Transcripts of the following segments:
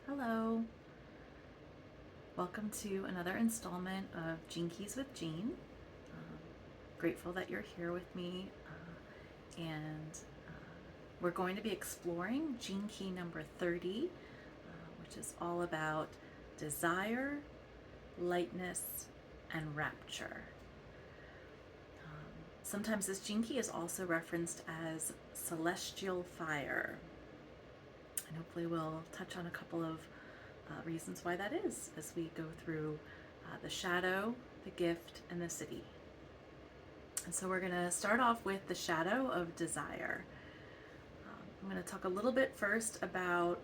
Hello. Welcome to another installment of Gene Keys with Jeanne. Grateful that you're here with me, and we're going to be exploring Gene Key number 30, which is all about desire, lightness, and rapture. Sometimes this Gene Key is also referenced as celestial fire, and hopefully we'll touch on a couple of reasons why that is as we go through the shadow, the gift, and the city. And so we're going to start off with the shadow of desire. I'm going to talk a little bit first about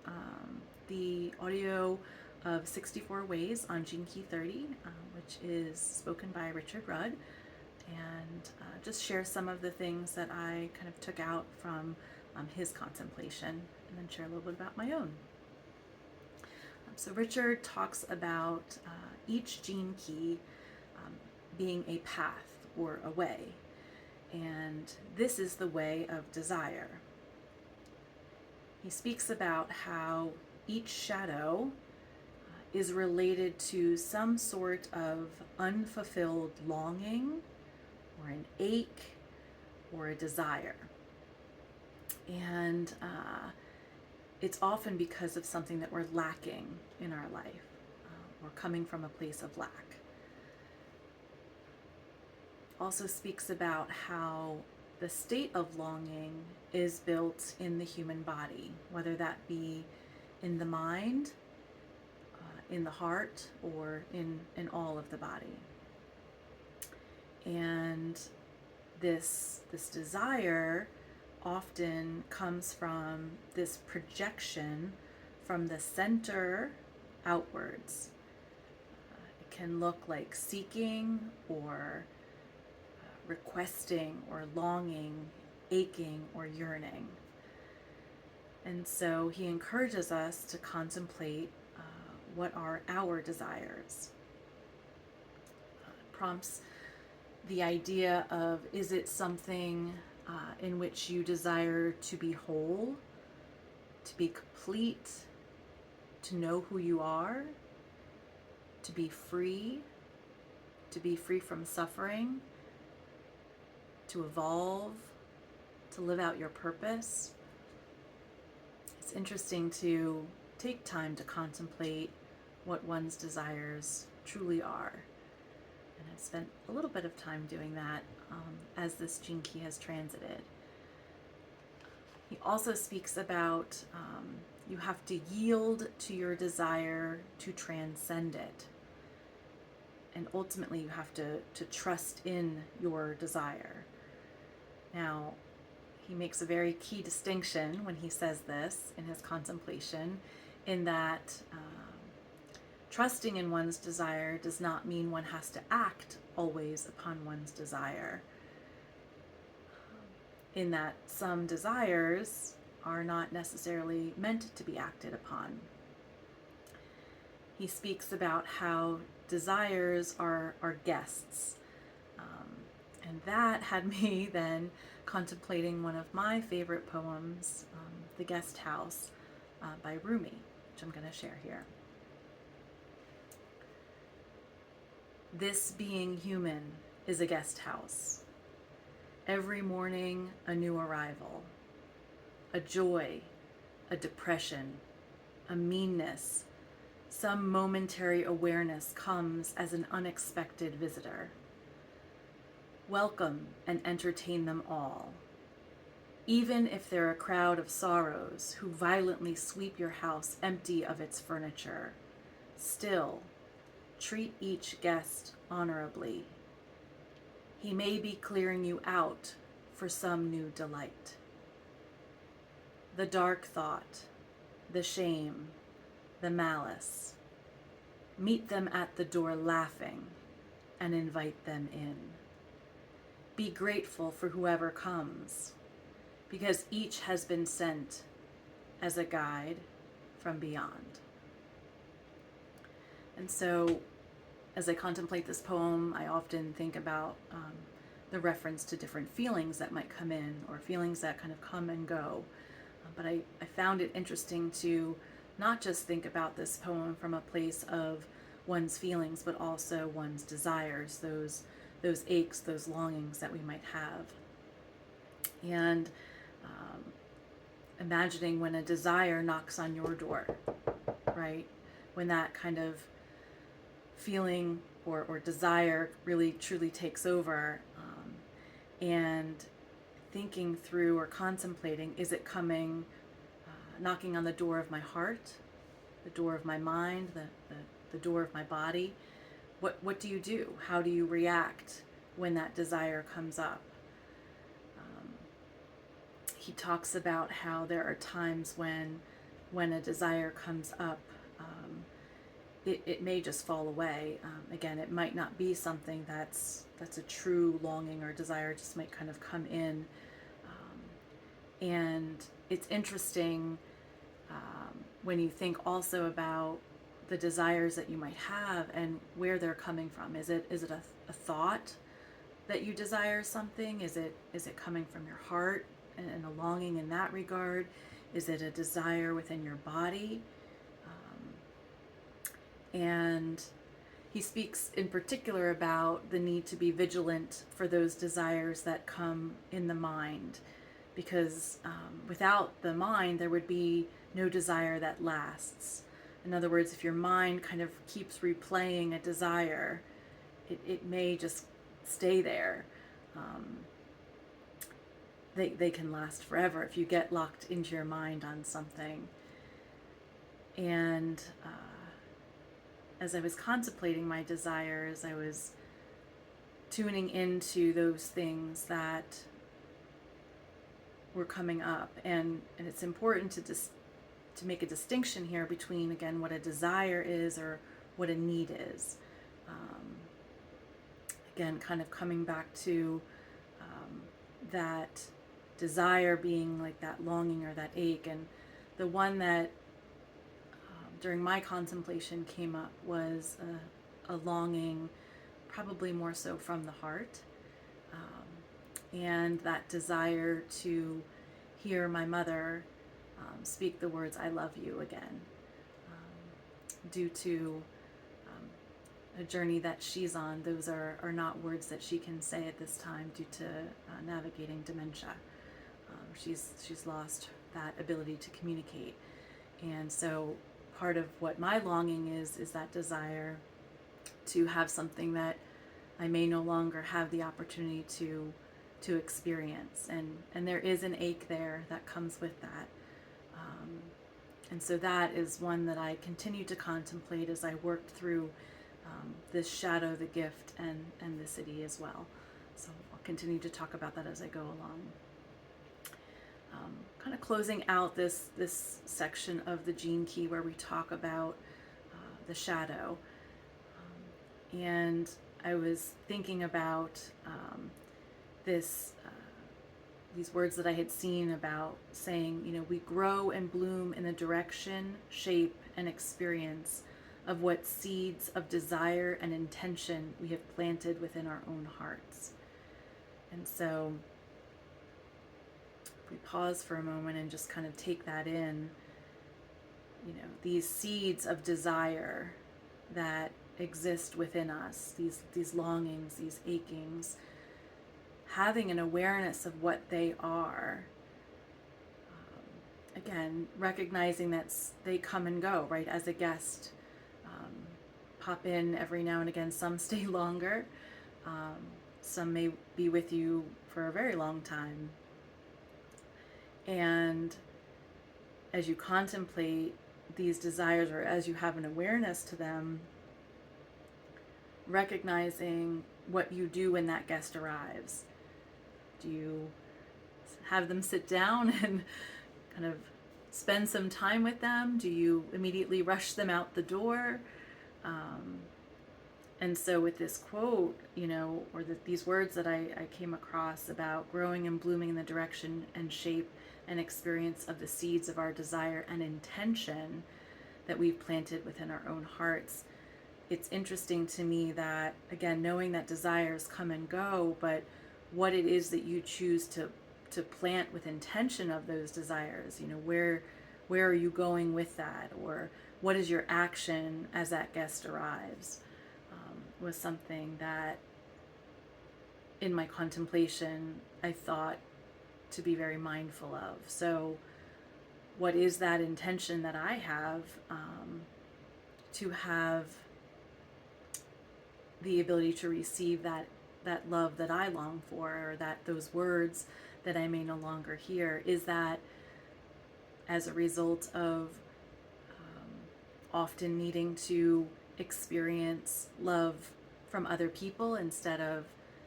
the audio of 64 Ways on Gene Key 30, which is spoken by Richard Rudd, and just share some of the things that I kind of took out from his contemplation, and then share a little bit about my own. So Richard talks about each gene key being a path or a way, and this is the way of desire. He speaks about how each shadow is related to some sort of unfulfilled longing or an ache or a desire. And it's often because of something that we're lacking in our life or coming from a place of lack. Also speaks about how the state of longing is built in the human body, whether that be in the mind, in the heart, or in all of the body. And this desire often comes from this projection from the center outwards. It can look like seeking or requesting or longing, aching or yearning. And so he encourages us to contemplate what are our desires. Prompts the idea of, is it something in which you desire to be whole, to be complete, to know who you are, to be free from suffering, to evolve, to live out your purpose? It's interesting to take time to contemplate what one's desires truly are. And I've spent a little bit of time doing that as this gene key has transited. He also speaks about you have to yield to your desire to transcend it. And ultimately you have to trust in your desire. Now, he makes a very key distinction when he says this in his contemplation, in that trusting in one's desire does not mean one has to act always upon one's desire. In that some desires are not necessarily meant to be acted upon. He speaks about how desires are guests. And that had me then contemplating one of my favorite poems, The Guest House by Rumi, which I'm going to share here. This being human is a guest house. Every morning a new arrival, a joy, a depression, a meanness, some momentary awareness comes as an unexpected visitor. Welcome and entertain them all. Even if they're a crowd of sorrows who violently sweep your house empty of its furniture, still treat each guest honorably. He may be clearing you out for some new delight. The dark thought, the shame, the malice, meet them at the door laughing and invite them in. Be grateful for whoever comes, because each has been sent as a guide from beyond. And so, as I contemplate this poem, I often think about the reference to different feelings that might come in, or feelings that kind of come and go. But I found it interesting to not just think about this poem from a place of one's feelings, but also one's desires, those aches, those longings that we might have. And imagining when a desire knocks on your door, right? When that kind of feeling or desire really truly takes over, and thinking through or contemplating, is it coming, knocking on the door of my heart, the door of my mind, the door of my body? What do you do? How do you react when that desire comes up? He talks about how there are times when a desire comes up, it may just fall away. Again, it might not be something that's a true longing or desire, it just might kind of come in. And it's interesting when you think also about the desires that you might have and where they're coming from. Is it a thought that you desire something? Is it coming from your heart and a longing in that regard? Is it a desire within your body? And he speaks in particular about the need to be vigilant for those desires that come in the mind, because without the mind there would be no desire that lasts. In other words, if your mind kind of keeps replaying a desire, it may just stay there. They can last forever if you get locked into your mind on something. And as I was contemplating my desires, I was tuning into those things that were coming up. And it's important to make a distinction here between, again, what a desire is or what a need is. Again, kind of coming back to that desire being like that longing or that ache. And the one that during my contemplation came up was a longing, probably more so from the heart, and that desire to hear my mother speak the words "I love you" again, due to a journey that she's on. Those are not words that she can say at this time due to navigating dementia. She's lost that ability to communicate, and so part of what my longing is that desire to have something that I may no longer have the opportunity to experience, and there is an ache there that comes with that. And so that is one that I continue to contemplate as I worked through this shadow, the gift, and the city as well. So I'll continue to talk about that as I go along. Kind of closing out this section of the Jeanne key where we talk about the shadow. And I was thinking about these words that I had seen about saying, we grow and bloom in the direction, shape, and experience of what seeds of desire and intention we have planted within our own hearts. And so if we pause for a moment and just kind of take that in, these seeds of desire that exist within us, these longings, these achings, having an awareness of what they are. Again, recognizing that they come and go, right? As a guest, pop in every now and again. Some stay longer. Some may be with you for a very long time. And as you contemplate these desires, or as you have an awareness to them, recognizing what you do when that guest arrives. Do you have them sit down and kind of spend some time with them? Do you immediately rush them out the door? And so with this quote, or these words that I came across about growing and blooming in the direction and shape and experience of the seeds of our desire and intention that we've planted within our own hearts, it's interesting to me that, again, knowing that desires come and go, but what it is that you choose to plant with intention of those desires, where where are you going with that, or what is your action as that guest arrives, was something that in my contemplation I thought to be very mindful of. So what is that intention that I have, to have the ability to receive that love that I long for, or that those words that I may no longer hear? Is that as a result of often needing to experience love from other people instead of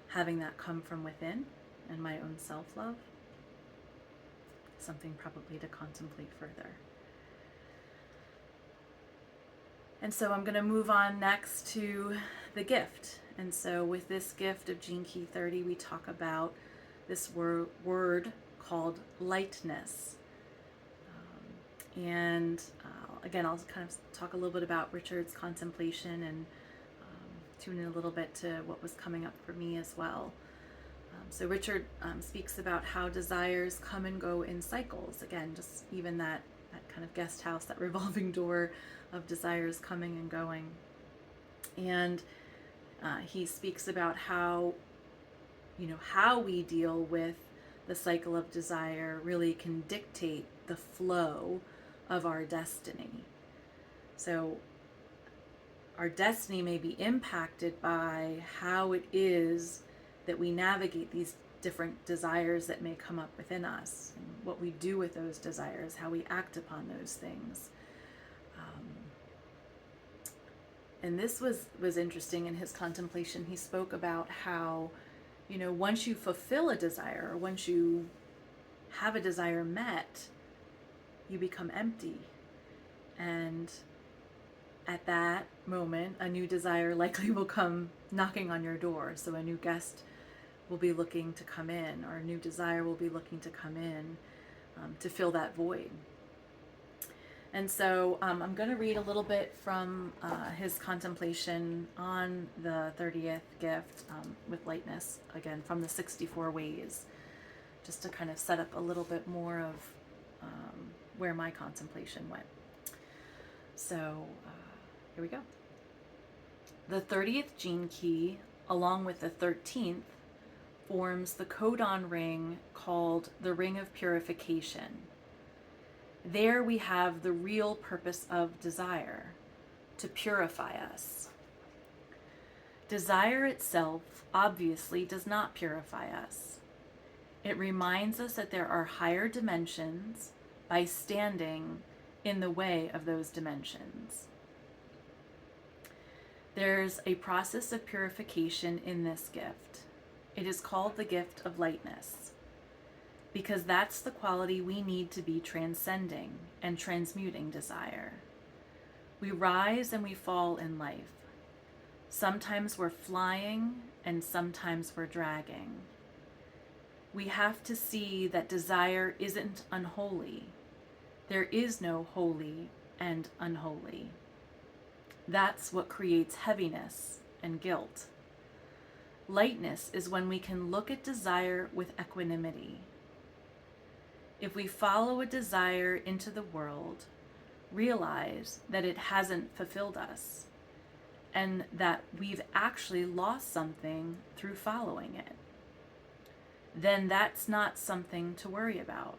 having that come from within and my own self-love? Something probably to contemplate further. And so I'm going to move on next to the gift. And so with this gift of Gene Key 30, we talk about this word called lightness. And again, I'll kind of talk a little bit about Richard's contemplation and tune in a little bit to what was coming up for me as well. So Richard speaks about how desires come and go in cycles. Again, just even that kind of guest house, that revolving door of desires coming and going. And he speaks about how we deal with the cycle of desire really can dictate the flow of our destiny. So our destiny may be impacted by how it is that we navigate these different desires that may come up within us, and what we do with those desires, how we act upon those things. And this was interesting in his contemplation. He spoke about how, once you fulfill a desire, or once you have a desire met, you become empty. And at that moment, a new desire likely will come knocking on your door. So a new guest will be looking to come in, or a new desire will be looking to come in to fill that void. And so I'm going to read a little bit from his contemplation on the 30th gift with lightness, again, from the 64 ways, just to kind of set up a little bit more of where my contemplation went. So here we go. The 30th gene key, along with the 13th, forms the codon ring called the Ring of Purification. There we have the real purpose of desire, to purify us. Desire itself obviously does not purify us. It reminds us that there are higher dimensions by standing in the way of those dimensions. There's a process of purification in this gift. It is called the gift of lightness, because that's the quality we need to be transcending and transmuting desire. We rise and we fall in life. Sometimes we're flying and sometimes we're dragging. We have to see that desire isn't unholy. There is no holy and unholy. That's what creates heaviness and guilt. Lightness is when we can look at desire with equanimity. If we follow a desire into the world, realize that it hasn't fulfilled us, and that we've actually lost something through following it, then that's not something to worry about.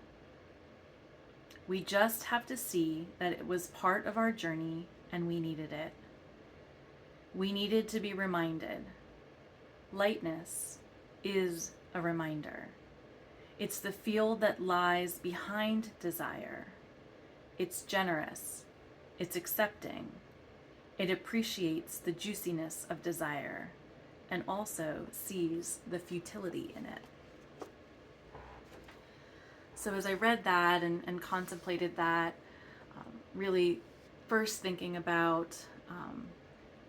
We just have to see that it was part of our journey and we needed it. We needed to be reminded. Lightness is a reminder. It's the field that lies behind desire. It's generous. It's accepting. It appreciates the juiciness of desire and also sees the futility in it. So as I read that and contemplated that, really first thinking about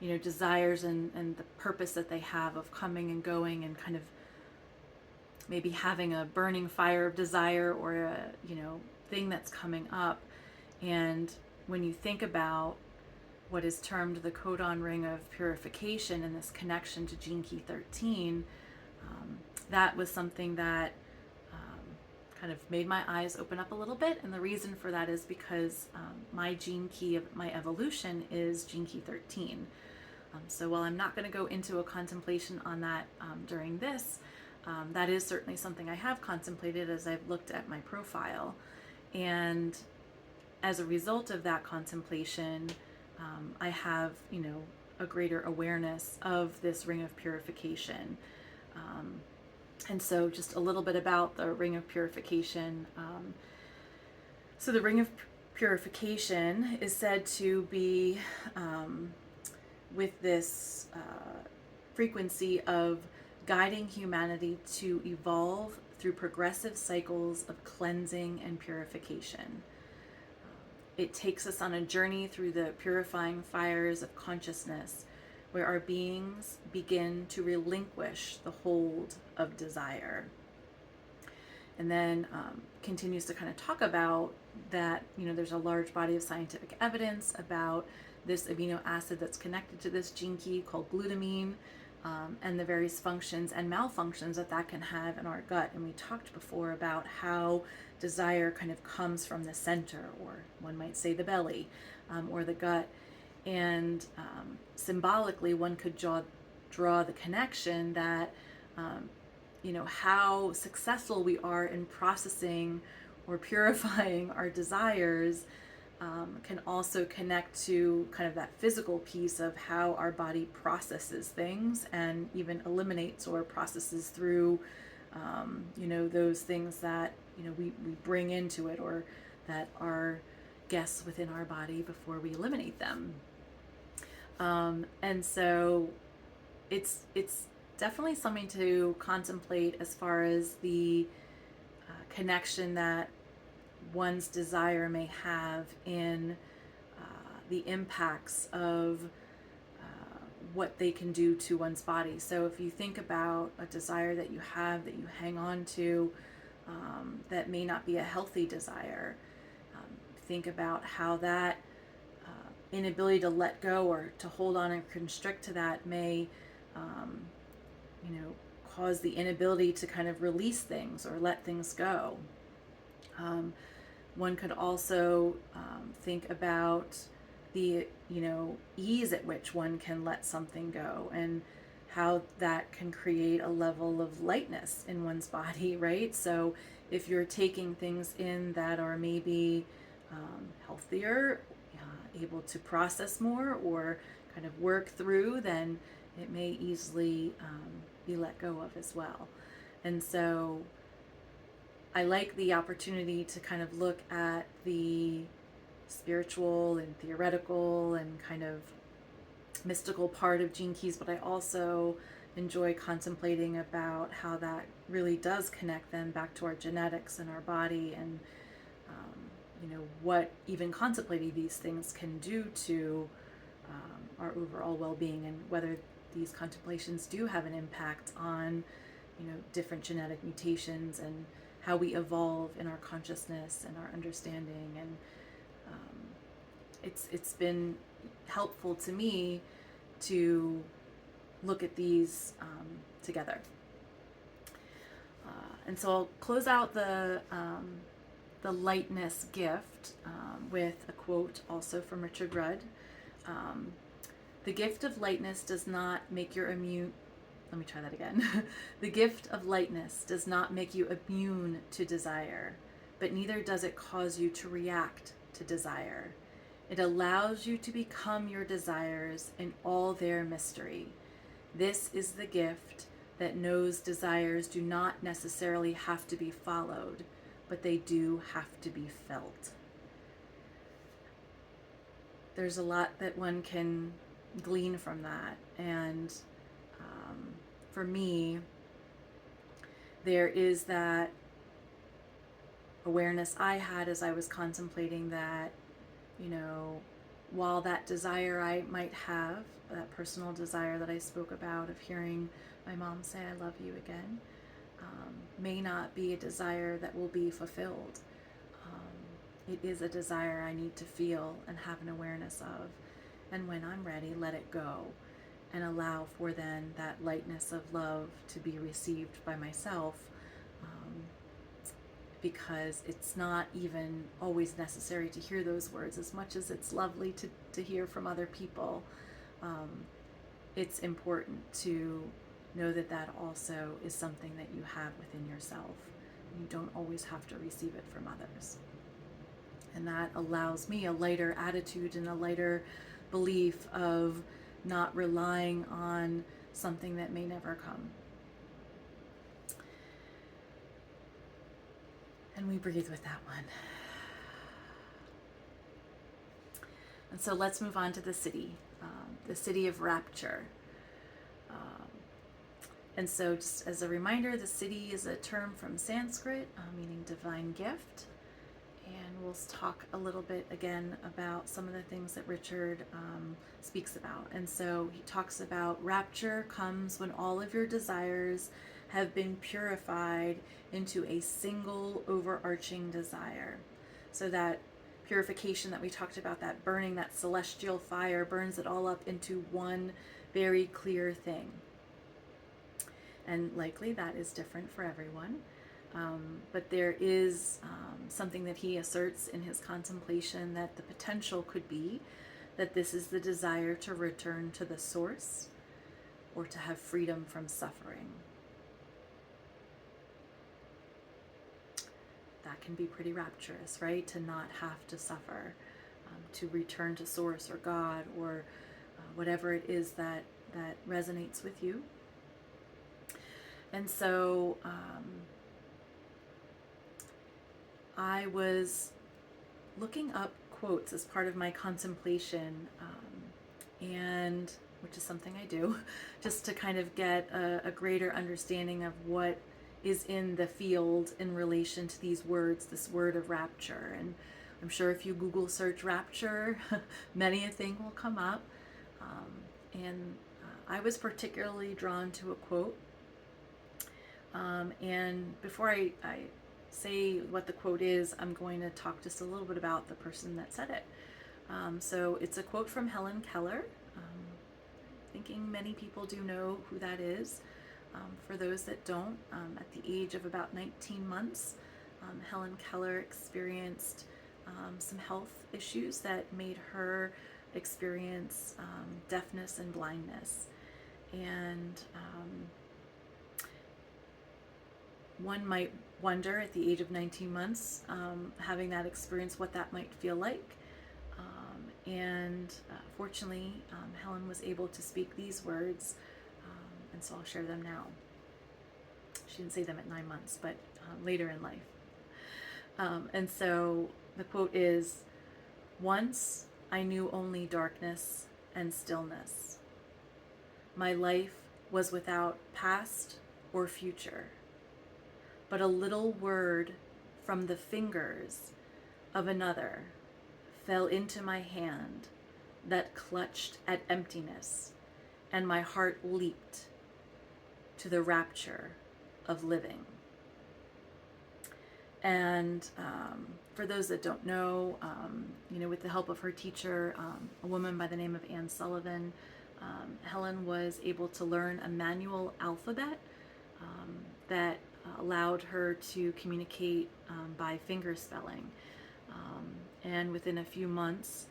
desires and the purpose that they have of coming and going, and kind of maybe having a burning fire of desire, or a thing that's coming up. And when you think about what is termed the codon ring of purification and this connection to Gene Key 13, that was something that kind of made my eyes open up a little bit. And the reason for that is because my gene key of my evolution is gene key 13. So while I'm not going to go into a contemplation on that during this, that is certainly something I have contemplated as I've looked at my profile. And as a result of that contemplation, I have, a greater awareness of this ring of purification. And so just a little bit about the ring of purification. So the ring of purification is said to be with this frequency of guiding humanity to evolve through progressive cycles of cleansing and purification. It takes us on a journey through the purifying fires of consciousness, where our beings begin to relinquish the hold of desire. And then continues to kind of talk about that, there's a large body of scientific evidence about this amino acid that's connected to this gene key called glutamine, and the various functions and malfunctions that can have in our gut. And we talked before about how desire kind of comes from the center, or one might say the belly, or the gut. And symbolically, one could draw the connection that, how successful we are in processing or purifying our desires can also connect to kind of that physical piece of how our body processes things and even eliminates or processes through, those things that, we bring into it, or that are guests within our body before we eliminate them. And so it's definitely something to contemplate as far as the connection that one's desire may have in the impacts of what they can do to one's body. So if you think about a desire that you have, that you hang on to, that may not be a healthy desire, think about how that inability to let go or to hold on and constrict to that may, cause the inability to kind of release things or let things go. One could also think about the, ease at which one can let something go, and how that can create a level of lightness in one's body, right? So if you're taking things in that are maybe healthier, able to process more or kind of work through, then it may easily be let go of as well. And so I like the opportunity to kind of look at the spiritual and theoretical and kind of mystical part of gene keys, but I also enjoy contemplating about how that really does connect them back to our genetics and our body, and what even contemplating these things can do to our overall well-being, and whether these contemplations do have an impact on different genetic mutations and how we evolve in our consciousness and our understanding. And it's been helpful to me to look at these together. And so I'll close out the lightness gift with a quote also from Richard Rudd. The gift of lightness does not make your immune. Let me try that again. The gift of lightness does not make you immune to desire, but neither does it cause you to react to desire. It allows you to become your desires in all their mystery. This is the gift that knows desires do not necessarily have to be followed, but they do have to be felt. There's a lot that one can glean from that. And for me, there is that awareness I had as I was contemplating that, while that desire I might have, that personal desire that I spoke about of hearing my mom say I love you again, may not be a desire that will be fulfilled. It is a desire I need to feel and have an awareness of. And when I'm ready, let it go and allow for then that lightness of love to be received by myself, because it's not even always necessary to hear those words. As much as it's lovely to hear from other people, um, it's important to know that that also is something that you have within yourself. You don't always have to receive it from others. And that allows me a lighter attitude and a lighter belief of not relying on something that may never come. And we breathe with that one. And so let's move on to the city of Rapture. And so just as a reminder, the city is a term from Sanskrit meaning divine gift. And we'll talk a little bit again about some of the things that Richard speaks about. And so he talks about rapture comes when all of your desires have been purified into a single overarching desire. So that purification that we talked about, that burning, that celestial fire, burns it all up into one very clear thing. And likely that is different for everyone. But there is something that he asserts in his contemplation, that the potential could be that this is the desire to return to the source or to have freedom from suffering. That can be pretty rapturous, right? To not have to suffer, to return to source or God or whatever it is that resonates with you. And so I was looking up quotes as part of my contemplation, and which is something I do, just to kind of get a greater understanding of what is in the field in relation to these words, this word of rapture. And I'm sure if you Google search rapture, many a thing will come up. And I was particularly drawn to a quote. And before I say what the quote is, I'm going to talk just a little bit about the person that said it. So it's a quote from Helen Keller. Thinking many people do know who that is. For those that don't, at the age of about 19 months, Helen Keller experienced some health issues that made her experience deafness and blindness. And one might wonder at the age of 19 months, having that experience, what that might feel like. And fortunately, Helen was able to speak these words, and so I'll share them now. She didn't say them at 9 months, but later in life. And so the quote is, "Once I knew only darkness and stillness. My life was without past or future. But a little word from the fingers of another fell into my hand that clutched at emptiness, and my heart leaped to the rapture of living." And for those that don't know, with the help of her teacher, a woman by the name of Anne Sullivan, Helen was able to learn a manual alphabet that allowed her to communicate by finger spelling. And within a few months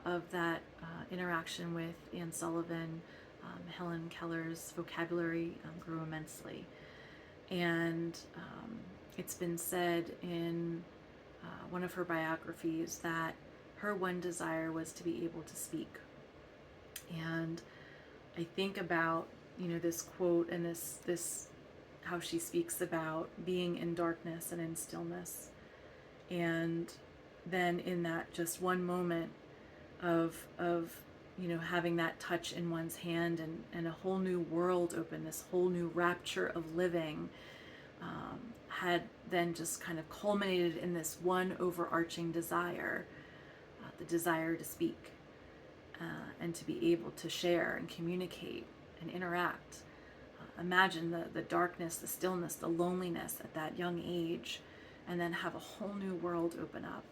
of that interaction with Anne Sullivan, Helen Keller's vocabulary grew immensely. And it's been said in one of her biographies that her one desire was to be able to speak. And I think about, this quote and this how she speaks about being in darkness and in stillness. And then in that just one moment of having that touch in one's hand and a whole new world open, this whole new rapture of living, had then just kind of culminated in this one overarching desire, the desire to speak and to be able to share and communicate and interact. Imagine the darkness, the stillness, the loneliness at that young age, and then have a whole new world open up.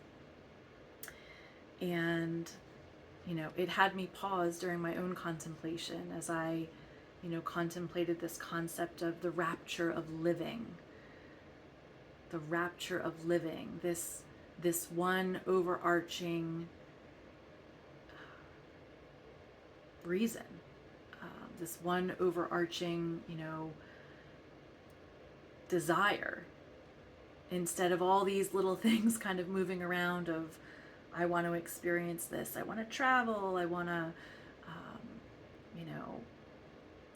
And, it had me pause during my own contemplation as I, contemplated this concept of the rapture of living. the rapture of living, this one overarching reason, this one overarching, desire, instead of all these little things kind of moving around of, I want to experience this, I want to travel, I want to, you know,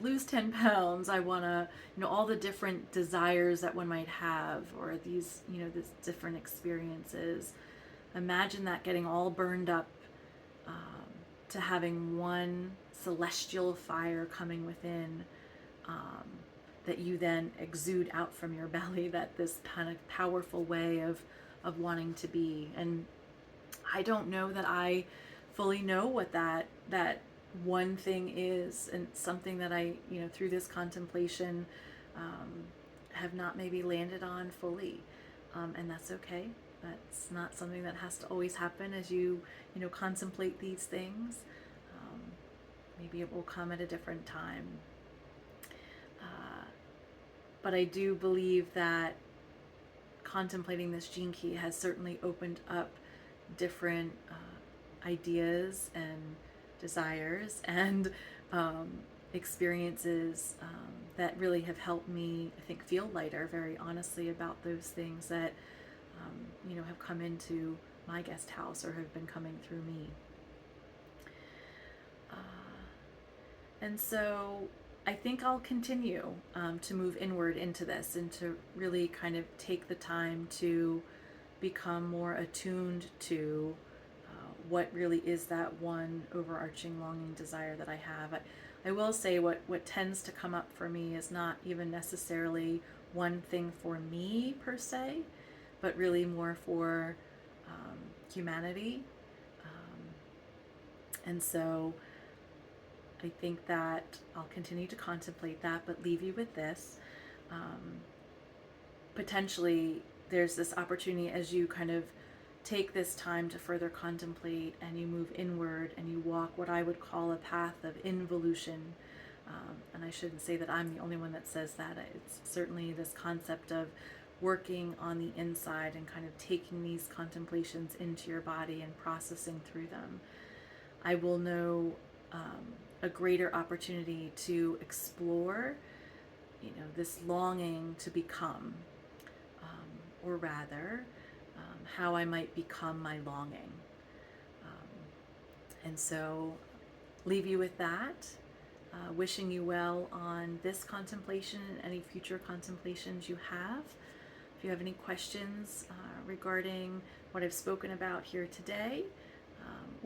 lose 10 pounds, I want to, all the different desires that one might have, or these, these different experiences. Imagine that getting all burned up, to having one celestial fire coming within, that you then exude out from your belly, that this kind of powerful way of wanting to be. And I don't know that I fully know what that one thing is, and something that I, through this contemplation, have not maybe landed on fully, and that's okay. That's not something that has to always happen as you contemplate these things. Maybe it will come at a different time. But I do believe that contemplating this gene key has certainly opened up different ideas and desires and experiences that really have helped me, I think, feel lighter, very honestly, about those things that have come into my guest house or have been coming through me. And so I think I'll continue to move inward into this, and to really kind of take the time to become more attuned to what really is that one overarching longing desire that I have. I will say what tends to come up for me is not even necessarily one thing for me per se, but really more for humanity. And so I think that I'll continue to contemplate that, but leave you with this. Potentially, there's this opportunity as you kind of take this time to further contemplate, and you move inward and you walk what I would call a path of involution. And I shouldn't say that I'm the only one that says that. It's certainly this concept of working on the inside and kind of taking these contemplations into your body and processing through them. I will know a greater opportunity to explore, this longing to become, or rather, how I might become my longing. And so, leave you with that. Wishing you well on this contemplation and any future contemplations you have. If you have any questions regarding what I've spoken about here today,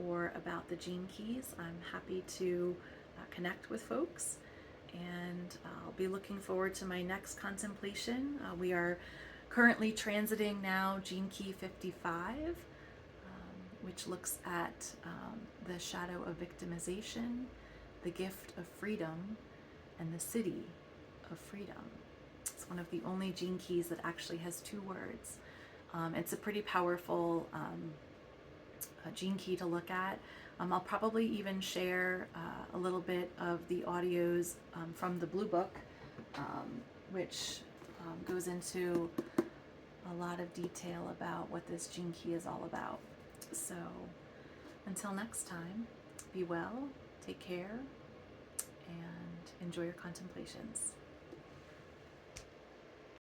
or about the gene keys, I'm happy to connect with folks. And I'll be looking forward to my next contemplation. We are currently transiting now Gene Key 55, which looks at the shadow of victimization, the gift of freedom, and the city of freedom. It's one of the only gene keys that actually has 2 words. It's a pretty powerful gene key to look at. I'll probably even share a little bit of the audios from the Blue Book, which goes into a lot of detail about what this gene key is all about. So until next time, be well, take care, and enjoy your contemplations.